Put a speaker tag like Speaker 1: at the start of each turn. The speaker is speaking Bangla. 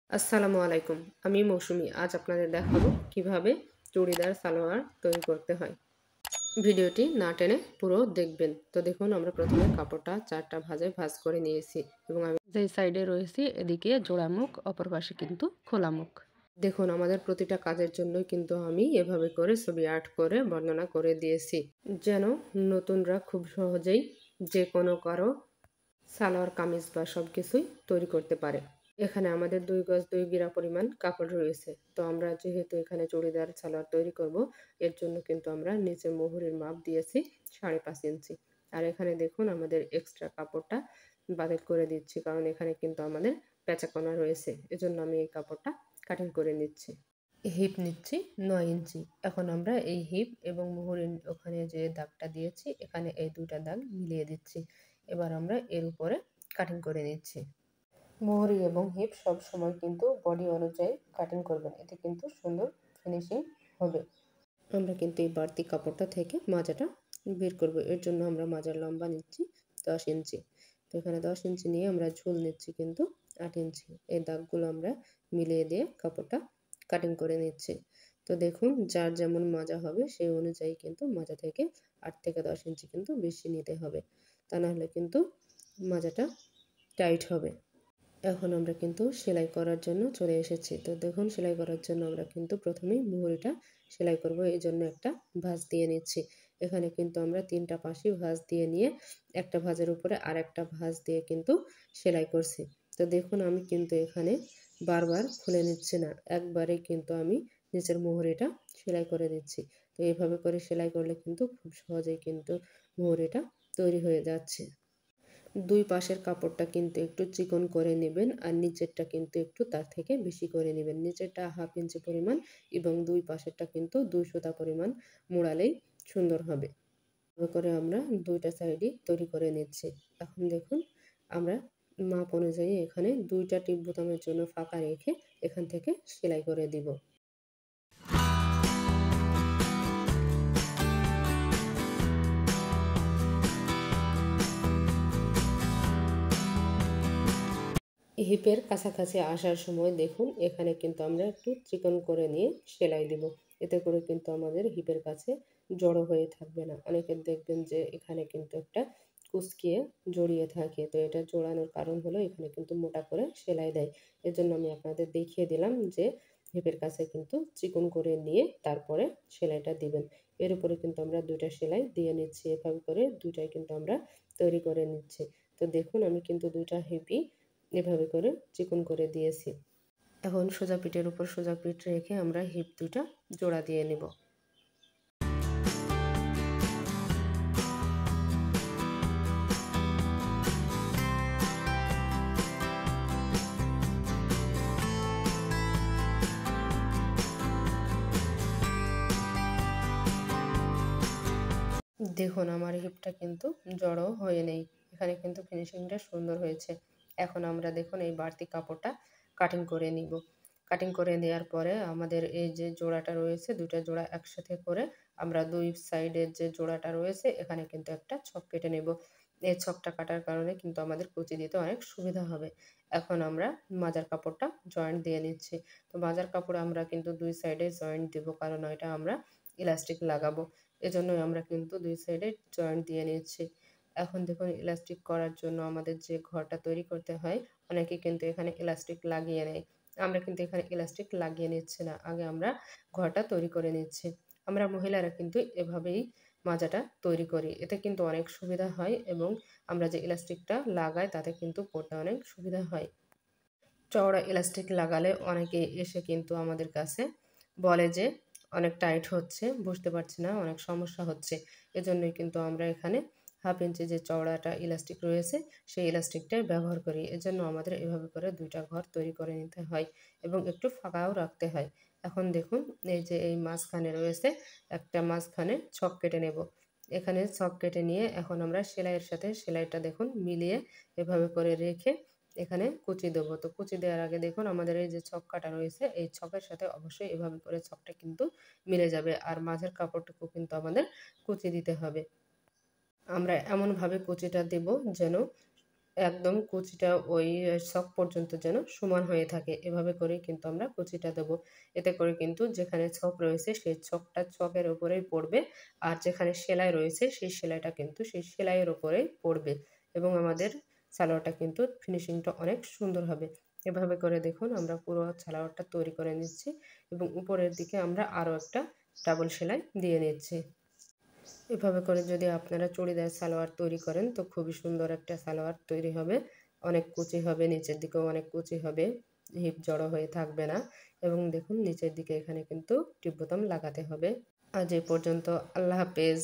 Speaker 1: আসসালামু আলাইকুম। আমি মৌসুমী। আজ আপনাদের দেখাবো কিভাবে চুড়িদার সালোয়ার তৈরি করতে হয়। ভিডিওটি না টেনে পুরো দেখবেন। তো দেখুন আমরা প্রথমে কাপড়টা 4টা ভাঁজে ভাঁজ করে নিয়েছি এবং আমি যেই সাইডে রয়েছি এদিকে জোড়া মুখ, অপর পাশে কিন্তু খোলা মুখ। দেখুন আমাদের প্রতিটা কাজের জন্যই কিন্তু আমি এভাবে করে ছবি আর্ট করে বর্ণনা করে দিয়েছি, যেন নতুনরা খুব সহজেই যে কোনো কারো সালোয়ার কামিজ বা সব কিছুই তৈরি করতে পারে। এখানে আমাদের 2 গজ 2 গিরা পরিমাণ কাপড় রয়েছে। তো আমরা যেহেতু এখানে চুড়িদার সালোয়ার তৈরি করব, এর জন্য কিন্তু আমরা নিচে মুহুরির মাপ দিয়েছি 5.5 ইঞ্চি। আর এখানে দেখুন আমাদের এক্সট্রা কাপড়টা বাতিল করে দিচ্ছি, কারণ এখানে কিন্তু আমাদের পেঁচাকোনা রয়েছে। এজন্য আমি এই কাপড়টা কাটিং করে নিচ্ছি। হিপ নিচ্ছি 9 ইঞ্চি। এখন আমরা এই হিপ এবং মুহুরির ওখানে যে দাগটা দিয়েছি, এখানে এই 2টা দাগ মিলিয়ে দিচ্ছি। এবার আমরা এর উপরে কাটিং করে নিচ্ছি। মুহুরি এবং হিপ সব সময় কিন্তু বডি অনুযায়ী কাটিং করবেন, এতে কিন্তু সুন্দর ফিনিশিং হবে। আমরা কিন্তু এই বাড়তি কাপড়টা থেকে মাজাটা বের করব। এর জন্য আমরা মাজার লম্বা নিচ্ছি 10 ইঞ্চি। তো এখানে 10 ইঞ্চি নিয়ে আমরা ঝুল নিচ্ছি কিন্তু 8 ইঞ্চি। এই দাগগুলো আমরা মিলিয়ে দিয়ে কাপড়টা কাটিং করে নিচ্ছি। তো দেখুন যার যেমন মাজা হবে সেই অনুযায়ী কিন্তু মাজা থেকে 8 থেকে 10 ইঞ্চি কিন্তু বেশি নিতে হবে, তা নাহলে কিন্তু মাজাটা টাইট হবে। এখন আমরা কিন্তু সেলাই করার জন্য চলে এসেছি। তো দেখুন সেলাই করার জন্য আমরা কিন্তু প্রথমেই মুহুরিটা সেলাই করব। এজন্য একটা ভাঁজ দিয়ে নিচ্ছি। এখানে কিন্তু আমরা 3টা পাশই ভাঁজ দিয়ে নিয়ে একটা ভাঁজের উপরে আরেকটা ভাঁজ দিয়ে কিন্তু সেলাই করছি। তো দেখুন আমি কিন্তু এখানে বারবার খুলে নিচ্ছি না। একবারেই কিন্তু আমি নিচের মুহুরিটা সেলাই করে দিচ্ছি। তো এভাবে করে সেলাই করলে কিন্তু খুব সহজেই কিন্তু মুহুরিটা তৈরি হয়ে যাচ্ছে। 2 পাশের কাপড়টা কিন্তু একটু চিকন করে নেবেন আর নিচেরটা কিন্তু একটু তার থেকে বেশি করে নেবেন। নিচেরটা 1/2 ইঞ্চি পরিমাণ এবং 2 পাশেরটা কিন্তু 2 সুতা পরিমাণ মোড়ালেই সুন্দর হবে। এভাবে করে আমরা 2টা সাইডই তৈরি করে নিচ্ছি। এখন দেখুন আমরা মাপ অনুযায়ী এখানে 2টা টিপ বোতামের জন্য ফাঁকা রেখে এখান থেকে সেলাই করে দিব। হিপের কাছাকাছি আসার সময় দেখুন এখানে কিন্তু আমরা একটু চিকন করে নিয়ে সেলাই দিব। এতে করে কিন্তু আমাদের হিপের কাছে জড়ো হয়ে থাকবে না। অনেকের দেখবেন যে এখানে কিন্তু একটা কুঁচকিয়ে জড়িয়ে থাকে। তো এটা জোড়ানোর কারণ হলো এখানে কিন্তু মোটা করে সেলাই দেয়। এজন্য আমি আপনাদের দেখিয়ে দিলাম যে হিপের কাছে কিন্তু চিকন করে নিয়ে তারপরে সেলাইটা দিবেন। এর উপরে কিন্তু আমরা 2টা সেলাই দিয়ে নিচ্ছি। এভাবে করে 2টাই কিন্তু আমরা তৈরি করে নিচ্ছি। তো দেখুন আমি কিন্তু 2টা হিপই এভাবে করে চিকন করে দিয়েছি। এখন সোজা পিঠের উপর সোজা পিঠ রেখে আমরা হিপ 2টা জোড়া দিয়ে নেব। দেখুন আমার হিপটা কিন্তু জড়ো হয়ে নেই। এখানে কিন্তু ফিনিশিংটা সুন্দর হয়েছে। এখন আমরা দেখুন এই বাড়তি কাপড়টা কাটিং করে নিব। কাটিং করে নেওয়ার পরে আমাদের এই যে জোড়াটা রয়েছে 2টা জোড়া একসাথে করে আমরা 2 সাইডের যে জোড়াটা রয়েছে এখানে কিন্তু একটা ছক কেটে নেব। এই ছকটা কাটার কারণে কিন্তু আমাদের কুচি দিতে অনেক সুবিধা হবে। এখন আমরা মাজার কাপড়টা জয়েন্ট দিয়ে নিচ্ছি। তো মাজার কাপড়ে আমরা কিন্তু 2 সাইডে জয়েন্ট দেব, কারণ এটা আমরা ইলাস্টিক লাগাবো। এজন্যই আমরা কিন্তু 2 সাইডে জয়েন্ট দিয়ে নিচ্ছি। এখন দেখুন ইলাস্টিক করার জন্য আমাদের যে ঘরটা তৈরি করতে হয়, অনেকে কিন্তু এখানে ইলাস্টিক লাগিয়ে নেয়। আমরা কিন্তু এখানে ইলাস্টিক লাগিয়ে নিচ্ছি না। আগে আমরা ঘরটা তৈরি করে নিচ্ছি। আমরা মহিলারা কিন্তু এভাবেই মাজাটা তৈরি করি। এতে কিন্তু অনেক সুবিধা হয় এবং আমরা যে ইলাস্টিকটা লাগাই তাতে কিন্তু পরতে অনেক সুবিধা হয়। চওড়া ইলাস্টিক লাগালে অনেকে এসে কিন্তু আমাদের কাছে বলে যে অনেক টাইট হচ্ছে, বুঝতে পারছি না, অনেক সমস্যা হচ্ছে। এজন্যই কিন্তু আমরা এখানে 1/2 ইঞ্চি যে চওড়াটা ইলাস্টিক রয়েছে সেই ইলাস্টিকটাই ব্যবহার করি। এজন্য আমাদের এভাবে করে 2টা ঘর তৈরি করে নিতে হয় এবং একটু ফাঁকাও রাখতে হয়। এখন দেখুন এই যে এই মাঝখানে রয়েছে একটা মাঝখানে ছক কেটে নেব। এখানে ছক কেটে নিয়ে এখন আমরা সেলাইয়ের সাথে সেলাইটা দেখুন মিলিয়ে এভাবে করে রেখে এখানে কুচি দেবো। তো কুচি দেওয়ার আগে দেখুন আমাদের এই যে ছক কাটা রয়েছে এই ছকের সাথে অবশ্যই এভাবে করে ছকটা কিন্তু মিলে যাবে। আর মাঝের কাপড়টুকু কিন্তু আমাদের কুচি দিতে হবে। আমরা এমনভাবে কুচিটা দেব যেন একদম কুচিটা ওই ছক পর্যন্ত যেন সমান হয়ে থাকে, এভাবে করে কিন্তু আমরা কুচিটা দেবো। এতে করে কিন্তু যেখানে ছক রয়েছে সেই ছকটা ছকের উপরেই পড়বে, আর যেখানে সেলাই রয়েছে সেই সেলাইটা কিন্তু সেই সেলাইয়ের উপরেই পড়বে, এবং আমাদের সালোয়ারটা কিন্তু ফিনিশিংটা অনেক সুন্দর হবে। এভাবে করে দেখুন আমরা পুরো সালোয়ারটা তৈরি করে নিচ্ছি, এবং উপরের দিকে আমরা আরও একটা ডাবল সেলাই দিয়ে নিচ্ছি। এভাবে করে যদি আপনারা চুড়িদার সালোয়ার তৈরি করেন তো খুবই সুন্দর একটা সালোয়ার তৈরি হবে। অনেক কুচি হবে, নিচের দিকেও অনেক কুচি হবে, হিপ জড়ো হয়ে থাকবে না। এবং দেখুন নিচের দিকে এখানে কিন্তু টিপ বোতাম লাগাতে হবে। আজ এ পর্যন্ত, আল্লাহ হাফেজ।